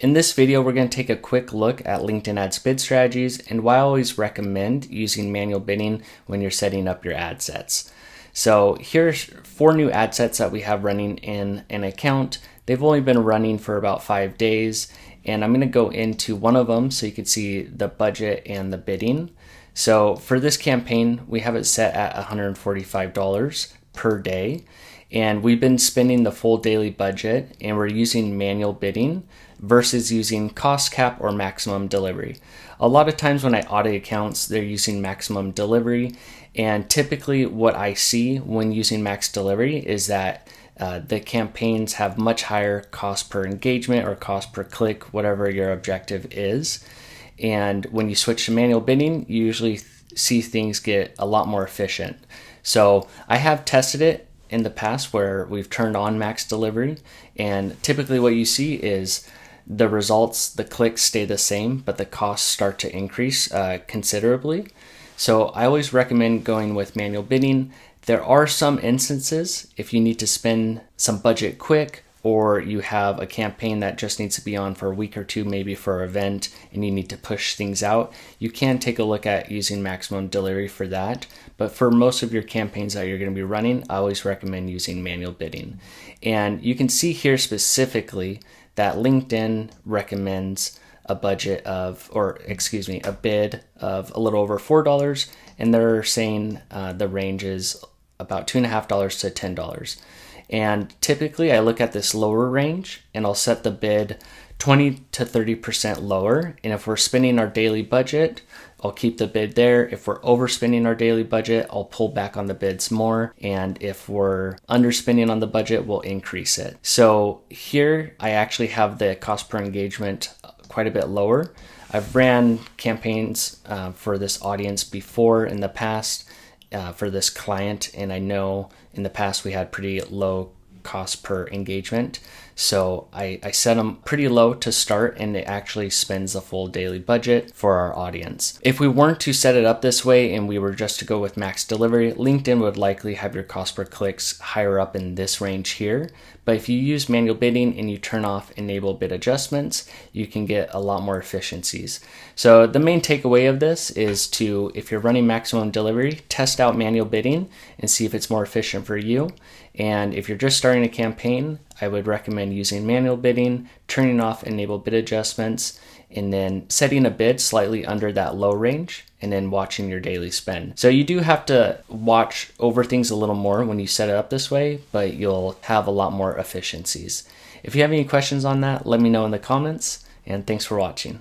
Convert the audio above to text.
In this video, we're going to take a quick look at LinkedIn ads bid strategies and why I always recommend using manual bidding when you're setting up your ad sets. So here's 4 new ad sets that we have running in an account. They've only been running for about 5 days, and I'm going to go into one of them so you can see the budget and the bidding. So for this campaign, we have it set at $145 per day, and we've been spending the full daily budget, and we're using manual bidding versus using cost cap or maximum delivery. A lot of times when I audit accounts, they're using maximum delivery, and typically what I see when using max delivery is that the campaigns have much higher cost per engagement or cost per click, whatever your objective is. And when you switch to manual bidding, you usually see things get a lot more efficient. So I have tested it in the past where we've turned on max delivery, and typically what you see is the results, the clicks stay the same, but the costs start to increase considerably. So I always recommend going with manual bidding. There are some instances if you need to spend some budget quick, or you have a campaign that just needs to be on for a week or two, maybe for an event, and you need to push things out, you can take a look at using maximum delivery for that. But for most of your campaigns that you're going to be running, I always recommend using manual bidding. And you can see here specifically that LinkedIn recommends a budget of, a bid of a little over $4, and they're saying the range is about $2.50 to $10. And typically I look at this lower range and I'll set the bid 20 to 30% lower. And if we're spending our daily budget, I'll keep the bid there. If we're overspending our daily budget, I'll pull back on the bids more. And if we're underspending on the budget, we'll increase it. So here I actually have the cost per engagement quite a bit lower. I've ran campaigns for this audience before in the past for this client, and I know in the past we had pretty low cost per engagement. So I set them pretty low to start, and it actually spends the full daily budget for our audience. If we weren't to set it up this way and we were just to go with max delivery, LinkedIn would likely have your cost per clicks higher up in this range here. But if you use manual bidding and you turn off enable bid adjustments, you can get a lot more efficiencies. So the main takeaway of this is to, if you're running maximum delivery, test out manual bidding and see if it's more efficient for you. And if you're just starting a campaign, I would recommend using manual bidding, turning off enable bid adjustments, and then setting a bid slightly under that low range, and then watching your daily spend. So you do have to watch over things a little more when you set it up this way, but you'll have a lot more efficiencies. If you have any questions on that, let me know in the comments, and thanks for watching.